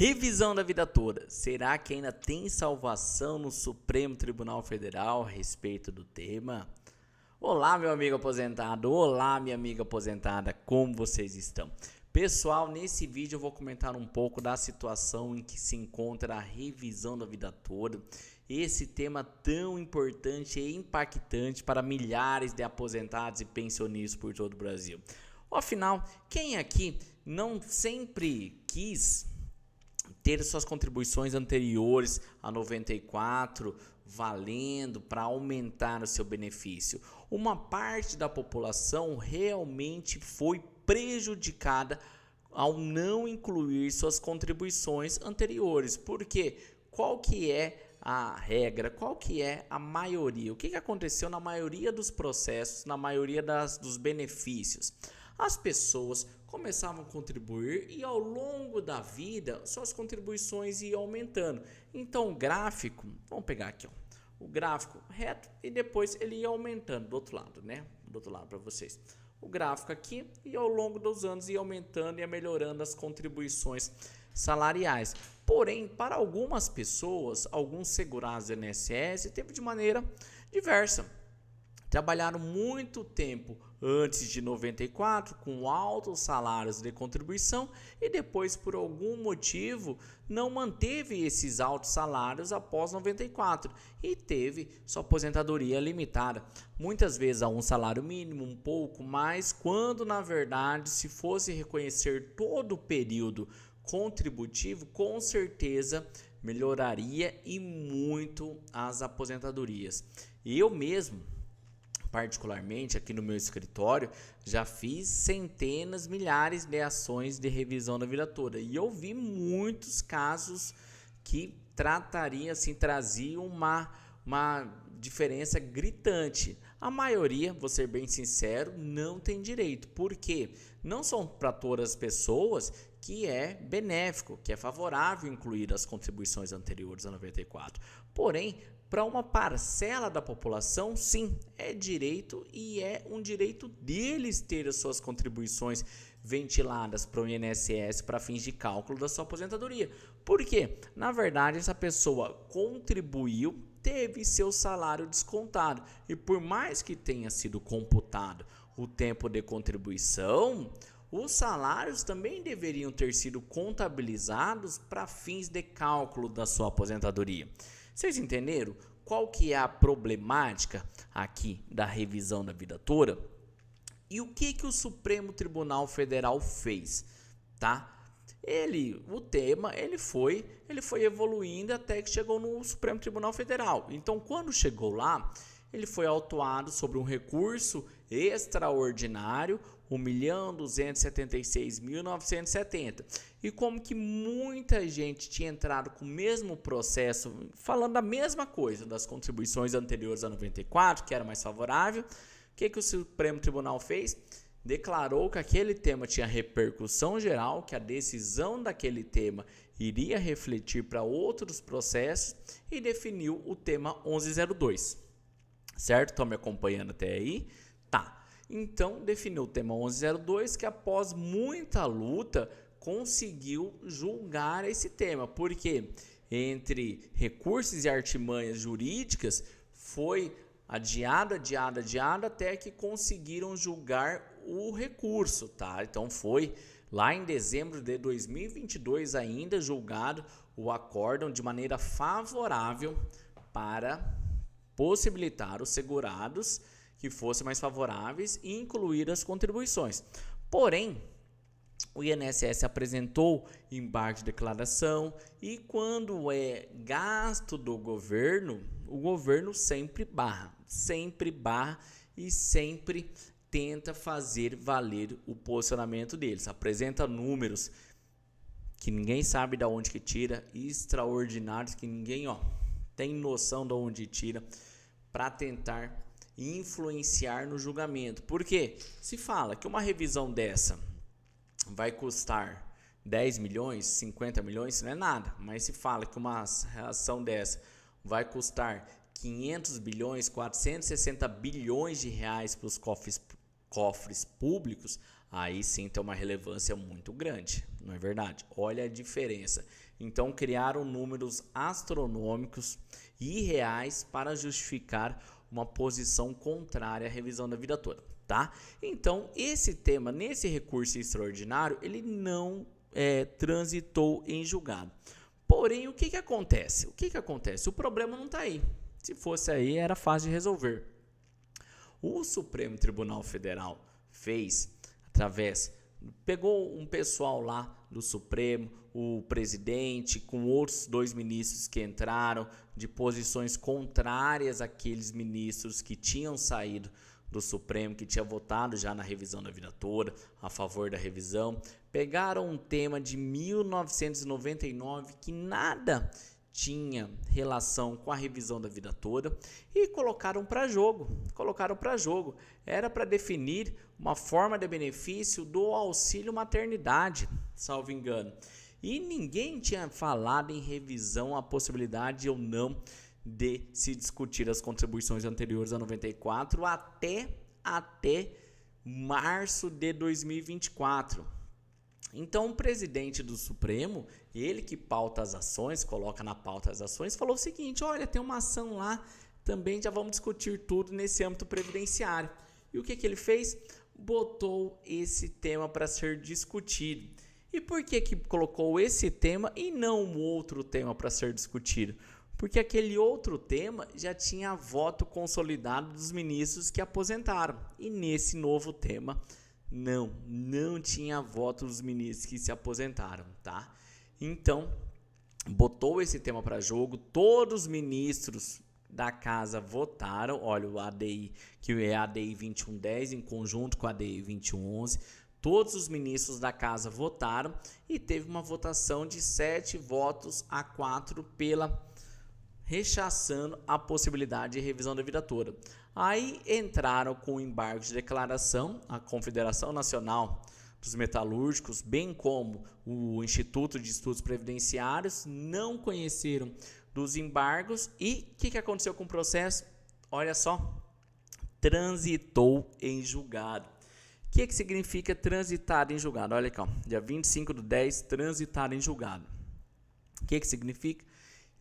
Revisão da vida toda. Será que ainda tem salvação no Supremo Tribunal Federal a respeito do tema? Olá, meu amigo aposentado. Olá, minha amiga aposentada. Como vocês estão? Pessoal, nesse vídeo eu vou comentar um pouco da situação em que se encontra a revisão da vida toda. Esse tema tão importante e impactante para milhares de aposentados e pensionistas por todo o Brasil. Afinal, quem aqui não sempre quis ter suas contribuições anteriores a 94 valendo para aumentar o seu benefício? Uma parte da população realmente foi prejudicada ao não incluir suas contribuições anteriores. Porque qual que é a regra? Qual que é a maioria? O que aconteceu na maioria dos processos, na maioria dos benefícios? As pessoas começavam a contribuir e ao longo da vida suas contribuições iam aumentando. Então o gráfico, vamos pegar aqui, ó, o gráfico reto e depois ele ia aumentando do outro lado, né? Do outro lado para vocês. O gráfico aqui e ao longo dos anos ia aumentando e ia melhorando as contribuições salariais. Porém, para algumas pessoas, alguns segurados do INSS, teve de maneira diversa. Trabalharam muito tempo antes de 94 com altos salários de contribuição e depois, por algum motivo, não manteve esses altos salários após 94 e teve sua aposentadoria limitada. Muitas vezes a um salário mínimo, um pouco mais, quando na verdade, se fosse reconhecer todo o período contributivo, com certeza melhoraria e muito as aposentadorias. Eu mesmo, particularmente aqui no meu escritório, já fiz centenas, milhares de ações de revisão da vida toda e eu vi muitos casos que traziam uma diferença gritante. A maioria, vou ser bem sincero, não tem direito, porque não são para todas as pessoas que é benéfico, que é favorável incluir as contribuições anteriores a 94. Porém, para uma parcela da população, sim, é direito e é um direito deles ter as suas contribuições ventiladas para o INSS para fins de cálculo da sua aposentadoria. Por quê? Na verdade, essa pessoa contribuiu, teve seu salário descontado e por mais que tenha sido computado o tempo de contribuição, os salários também deveriam ter sido contabilizados para fins de cálculo da sua aposentadoria. Vocês entenderam qual que é a problemática aqui da revisão da vida toda? E o que o Supremo Tribunal Federal fez, tá? O tema foi evoluindo até que chegou no Supremo Tribunal Federal. Então, quando chegou lá, ele foi autuado sobre um recurso extraordinário, 1.276.970. E como que muita gente tinha entrado com o mesmo processo, falando a mesma coisa das contribuições anteriores a 94, que era mais favorável, o que o Supremo Tribunal fez? Declarou que aquele tema tinha repercussão geral, que a decisão daquele tema iria refletir para outros processos e definiu o tema 1102. Certo? Estão me acompanhando até aí? Tá. Então, definiu o tema 1102, que após muita luta conseguiu julgar esse tema, porque entre recursos e artimanhas jurídicas foi adiado até que conseguiram julgar o recurso, tá? Então foi lá em dezembro de 2022 ainda julgado o acórdão de maneira favorável para possibilitar os segurados que fossem mais favoráveis e incluir as contribuições. Porém, o INSS apresentou embargo de declaração e quando é gasto do governo, o governo sempre barra e sempre tenta fazer valer o posicionamento deles. Apresenta números que ninguém sabe de onde que tira, extraordinários que ninguém tem noção de onde tira, para tentar influenciar no julgamento. Porque se fala que uma revisão dessa vai custar 10 milhões, 50 milhões, isso não é nada. Mas se fala que uma ação dessa vai custar 500 bilhões, 460 bilhões de reais para os cofres públicos, aí sim tem uma relevância muito grande, não é verdade? Olha a diferença. Então criaram números astronômicos e irreais para justificar uma posição contrária à revisão da vida toda, tá? Então esse tema, nesse recurso extraordinário, ele não transitou em julgado. Porém, o que acontece? O problema não está aí. Se fosse aí, era fácil de resolver. O Supremo Tribunal Federal pegou um pessoal lá do Supremo, o presidente, com outros 2 ministros que entraram de posições contrárias àqueles ministros que tinham saído do Supremo, que tinha votado já na revisão da vida toda, a favor da revisão. Pegaram um tema de 1999 que nada tinha relação com a revisão da vida toda e colocaram para jogo. Era para definir uma forma de benefício do auxílio maternidade, salvo engano. E ninguém tinha falado em revisão, a possibilidade ou não de se discutir as contribuições anteriores a 94 até março de 2024. Então o presidente do Supremo, ele que pauta as ações, coloca na pauta as ações, falou o seguinte: olha, tem uma ação lá, também já vamos discutir tudo nesse âmbito previdenciário. E o que ele fez? Botou esse tema para ser discutido. E por que colocou esse tema e não um outro tema para ser discutido? Porque aquele outro tema já tinha voto consolidado dos ministros que aposentaram. E nesse novo tema, não tinha voto dos ministros que se aposentaram, tá? Então, botou esse tema para jogo, todos os ministros da casa votaram, olha, o ADI, que é a ADI 2110, em conjunto com a ADI 2111, todos os ministros da casa votaram e teve uma votação de 7 votos a 4 rechaçando a possibilidade de revisão da vida toda. Aí entraram com o embargo de declaração a Confederação Nacional dos Metalúrgicos, bem como o Instituto de Estudos Previdenciários, não conheceram dos embargos e o que aconteceu com o processo? Olha só, transitou em julgado. O que significa transitar em julgado? Olha aqui, ó, dia 25/10, transitar em julgado. O que significa?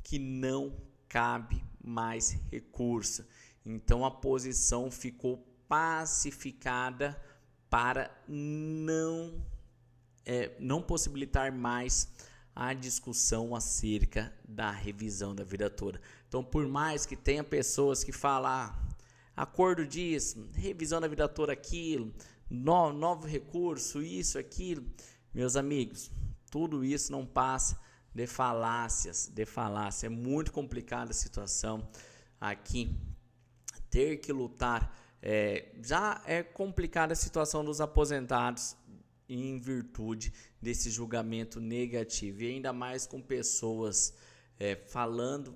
Que não cabe mais recurso. Então a posição ficou pacificada para não possibilitar mais a discussão acerca da revisão da vida toda. Então, por mais que tenha pessoas que falam, acordo disso, revisão da vida toda aquilo, novo recurso, isso, aquilo, meus amigos, tudo isso não passa de falácias. É muito complicada a situação aqui. Ter que lutar, já é complicada a situação dos aposentados em virtude desse julgamento negativo. E ainda mais com pessoas falando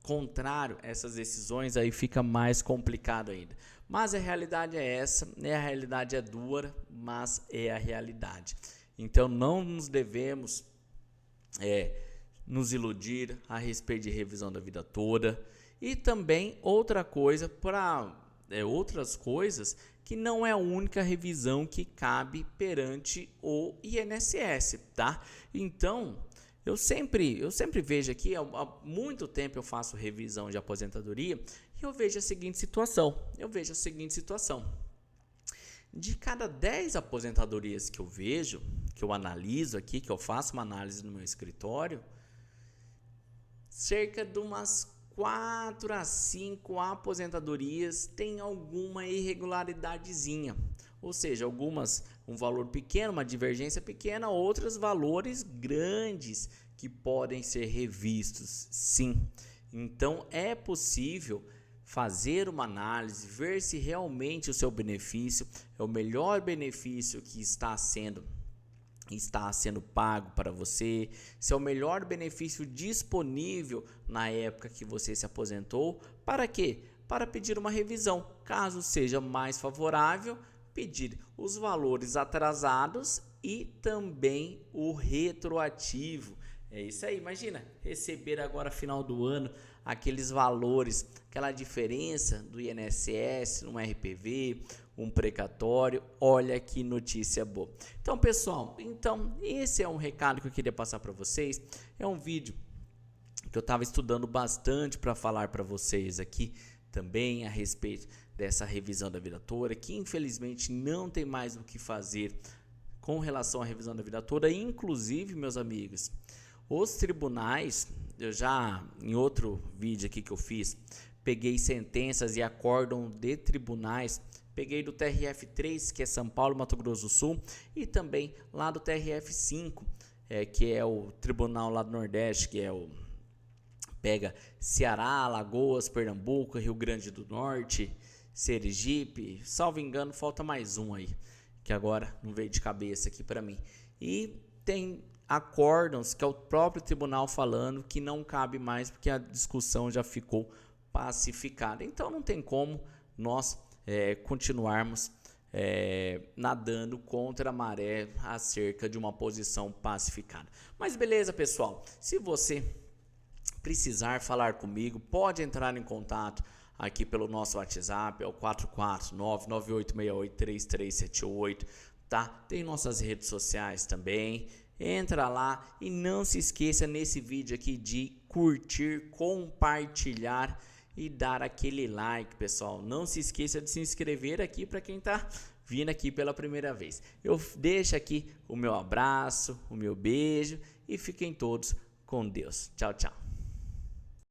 contrário a essas decisões, aí fica mais complicado ainda. Mas a realidade é essa, a realidade é dura, mas é a realidade. Então não nos devemos nos iludir a respeito de revisão da vida toda. E também outra coisa, outras coisas que não é a única revisão que cabe perante o INSS, tá? Então, eu sempre vejo aqui, há muito tempo eu faço revisão de aposentadoria e eu vejo a seguinte situação. De cada 10 aposentadorias que eu vejo, que eu analiso aqui, que eu faço uma análise no meu escritório, cerca de umas 4 a 5 aposentadorias tem alguma irregularidadezinha. Ou seja, algumas um valor pequeno, uma divergência pequena, outras valores grandes que podem ser revistos, sim. Então, é possível fazer uma análise, ver se realmente o seu benefício é o melhor benefício que está sendo pago para você, se é o melhor benefício disponível na época que você se aposentou. Para quê? Para pedir uma revisão. Caso seja mais favorável, pedir os valores atrasados e também o retroativo. É isso aí, imagina receber agora final do ano aqueles valores, aquela diferença do INSS, no RPV, um precatório. Olha que notícia boa. Então, pessoal, esse é um recado que eu queria passar para vocês. É um vídeo que eu estava estudando bastante para falar para vocês aqui também a respeito dessa revisão da vida toda, que infelizmente não tem mais o que fazer com relação à revisão da vida toda. Inclusive, meus amigos, os tribunais, eu já em outro vídeo aqui que eu fiz, peguei sentenças e acórdão de tribunais, peguei do TRF3, que é São Paulo, Mato Grosso do Sul, e também lá do TRF5, que é o tribunal lá do Nordeste, que é o pega Ceará, Alagoas, Pernambuco, Rio Grande do Norte, Sergipe, salvo engano, falta mais um aí, que agora não veio de cabeça aqui para mim. E tem acórdãos que é o próprio tribunal falando que não cabe mais porque a discussão já ficou pacificada. Então não tem como nós continuarmos nadando contra a maré acerca de uma posição pacificada. Mas beleza, pessoal, se você precisar falar comigo, pode entrar em contato aqui pelo nosso WhatsApp, é o 449-9868-3378, tá? Tem nossas redes sociais também, entra lá e não se esqueça nesse vídeo aqui de curtir, compartilhar e dar aquele like, pessoal. Não se esqueça de se inscrever aqui para quem tá vindo aqui pela primeira vez. Eu deixo aqui o meu abraço, o meu beijo e fiquem todos com Deus. Tchau, tchau.